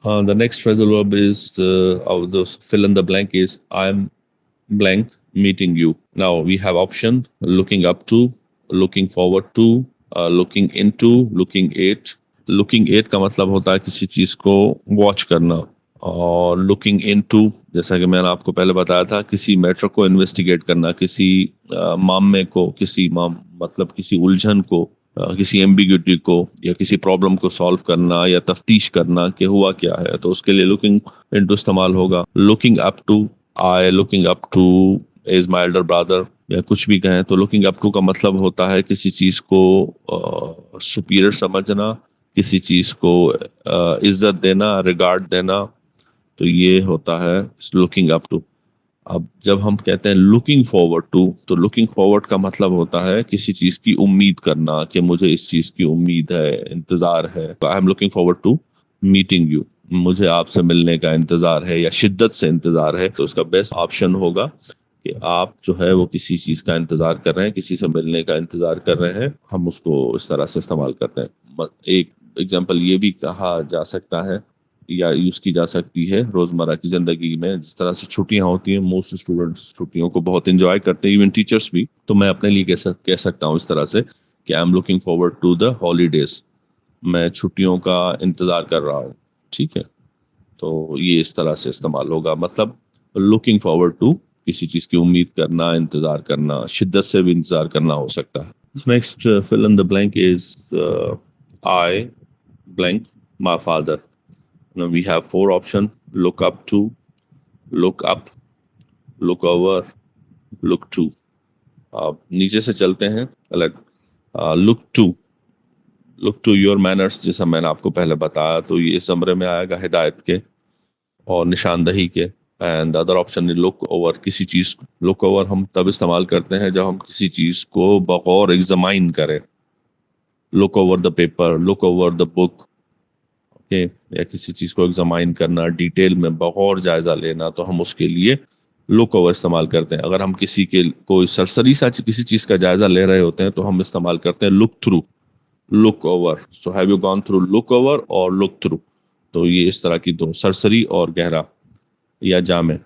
The next phrasal verb is of those fill in the blank is I'm blank meeting you. Now we have option looking up to, looking forward to, looking into, looking at. Looking at का मतलब होता है किसी चीज को watch करना, और looking into जैसा कि मैंने आपको पहले बताया था किसी मैटर को इन्वेस्टिगेट करना, किसी मामले को, मतलब किसी उलझन को, किसी एम्बिग्यूटी को या किसी प्रॉब्लम को सॉल्व करना या तफ्तीश करना कि हुआ क्या है, तो उसके लिए लुकिंग इनटू इस्तेमाल होगा. Looking up to, I looking up to is my elder brother, या कुछ भी कहें तो लुकिंग अप टू का मतलब होता है किसी चीज को सुपीरियर समझना, किसी चीज को इज्जत देना, रिगार्ड देना, तो ये होता है लुकिंग अप टू. अब जब हम कहते हैं लुकिंग फॉरवर्ड टू, तो लुकिंग फॉरवर्ड का मतलब होता है किसी चीज की उम्मीद करना कि मुझे इस चीज की उम्मीद है, इंतजार है. I am looking forward to meeting you, मुझे आपसे मिलने का इंतजार है या शिद्दत से इंतजार है. तो इसका बेस्ट ऑप्शन होगा कि आप जो है वो किसी चीज का इंतजार कर रहे हैं, किसी से मिलने का इंतजार कर रहे हैं, हम उसको इस तरह से इस्तेमाल करते हैं. एक एग्जाम्पल ये भी कहा जा सकता है या यूज की जा सकती है रोजमर्रा की जिंदगी में. जिस तरह से छुट्टियां होती हैं, मोस्ट स्टूडेंट्स छुट्टियों को बहुत एंजॉय करते हैं, इवन टीचर्स भी. तो मैं अपने लिए कह सकता हूँ इस तरह से कि I am looking forward to the holidays, मैं छुट्टियों का इंतजार कर रहा हूँ. ठीक है, तो ये इस तरह से इस्तेमाल होगा. मतलब लुकिंग फॉरवर्ड टू किसी चीज की उम्मीद करना, इंतजार करना, शिद्दत से भी इंतजार करना हो सकता है. Next fill in the blank is I blank my father. Now we have four options: look up to, look up, look over, look to. अब नीचे से चलते हैं. लुक टू योर मैनर्स, जैसा मैंने आपको पहले बताया, तो ये इस ज़मरे में आएगा हिदायत के और निशानदही के. And other option is look over, किसी चीज लुक ओवर हम तब इस्तेमाल करते हैं जब हम किसी चीज को बगौर एग्जामाइन करें. Look over the paper, look over the book, या किसी चीज को एग्जामाइन करना, डिटेल में बगौर जायजा लेना, तो हम उसके लिए लुक ओवर इस्तेमाल करते हैं. अगर हम किसी के कोई सरसरी सा किसी चीज का जायजा ले रहे होते हैं तो हम इस्तेमाल करते हैं look through, look over. So have you gone through look over और लुक थ्रू, तो ये इस तरह की दो, सरसरी और गहरा या जामे.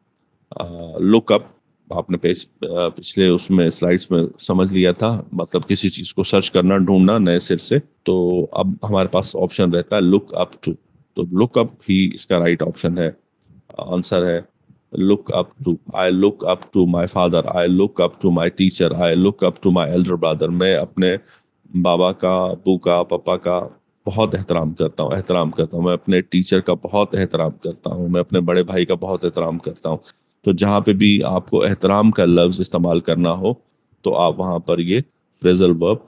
लुक अप आपने पिछले उसमें स्लाइड्स में समझ लिया था, मतलब किसी चीज को सर्च करना, ढूंढना नए सिर से. तो अब हमारे पास ऑप्शन रहता है लुक अप टू, तो लुक अप ही इसका राइट ऑप्शन है. आंसर है look up to. I look up to my father, I look up to my teacher, I look up to my elder brother. मैं अपने बाबा का, अबू का, पापा का बहुत एहतराम करता हूँ. मैं अपने टीचर का बहुत एहतराम करता हूँ. मैं अपने बड़े भाई का बहुत एहतराम करता हूँ. तो जहाँ पे भी आपको एहतराम का लफ्ज इस्तेमाल करना हो तो आप वहां पर ये phrasal verb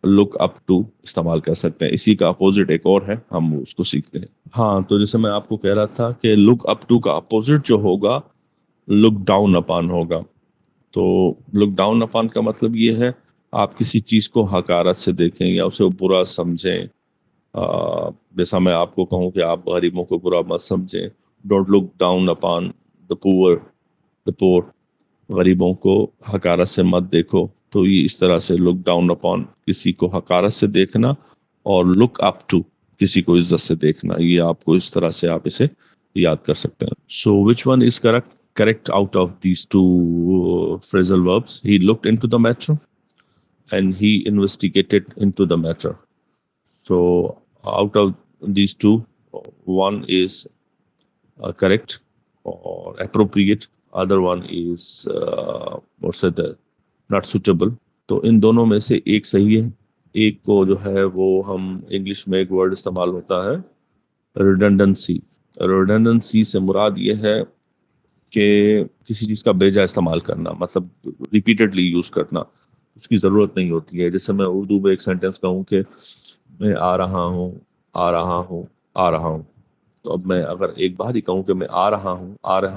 look up to इस्तेमाल कर सकते हैं. इसी का अपोजिट एक और है, हम उसको सीखते हैं. हाँ, तो जैसे मैं आपको कह रहा था कि लुक अप टू का अपोजिट जो होगा लुक डाउन अपॉन होगा. तो लुक डाउन अपॉन का मतलब ये है आप किसी चीज को हकारत से देखें या उसे बुरा समझें. जैसा मैं आपको कहूँ कि आप गरीबों को बुरा मत समझें. Don't look down upon the poor, गरीबों को हकारत से मत देखो. तो ये इस तरह से लुक डाउन अपॉन किसी को हकारत से देखना और लुक अप टू किसी को इज्जत से देखना, ये आपको इस तरह से आप इसे याद कर सकते हैं. So which one is correct out of these two phrasal verbs? He looked into the matter and he investigated into the matter. So out of these two, one is correct or appropriate, other one is what's it, not suitable. तो इन दोनों में से एक सही है. एक को जो है वो हम इंग्लिश में एक वर्ड इस्तेमाल होता है रिडंडेंसी. रिडंडेंसी से मुराद ये है कि किसी चीज का बेजा इस्तेमाल करना, मतलब रिपीटेडली यूज करना, उसकी जरूरत नहीं होती है. जैसे मैं उर्दू में एक सेंटेंस कहूँ कि मैं आ रहा हूँ, आ रहा हूँ, आ रहा हूँ, तो अब मैं अगर एक बार ही कहूँ कि मैं आ रहा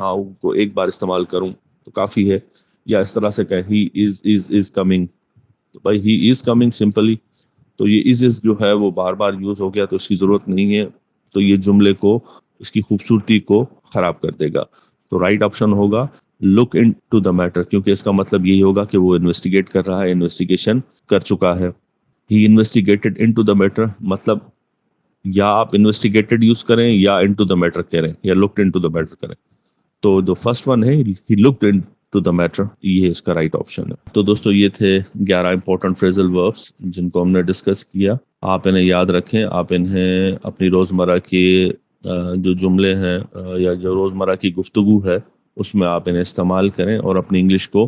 हूँ को एक बार इस्तेमाल करूँ तो काफी है. या इस तरह से कहें ही इज कमिंग, तो भाई ही इज कमिंग सिंपली, तो ये इज जो है वो बार बार यूज हो गया तो इसकी जरूरत नहीं है, तो ये जुमले को, इसकी खूबसूरती को खराब कर देगा. तो राइट ऑप्शन होगा look into the matter, क्योंकि इसका मतलब यही होगा कि वो इन्वेस्टिगेट कर रहा है, इन्वेस्टिगेशन कर चुका है. He investigated into the matter, मतलब या आप इन्वेस्टिगेटेड यूज करें या इनटू द मैटर करें या लुक्ड इनटू द मैटर करें। तो जो फर्स्ट वन है, he looked into the matter, ये इसका राइट ऑप्शन है। तो दोस्तों ये थे 11 इंपॉर्टेंट फ्रेजल वर्ब्स जिनको हमने डिस्कस किया। आप इन्हें याद रखें, आप इन्हें अपनी रोजमर्रा के जो जुमले हैं या जो रोजमर्रा की गुफ्तगू है उसमें आप इन्हें इस्तेमाल करें और अपनी इंग्लिश को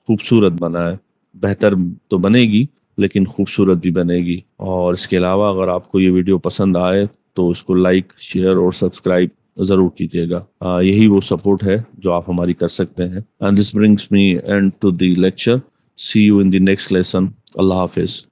खूबसूरत बनाएं। बेहतर तो बनेगी लेकिन खूबसूरत भी बनेगी। और इसके अलावा अगर आपको ये वीडियो पसंद आए तो इसको लाइक, शेयर और सब्सक्राइब जरूर कीजिएगा। यही वो सपोर्ट है जो आप हमारी कर सकते हैं। And this brings me end to the lecture. See you in the next lesson. अल्लाह हाफिज।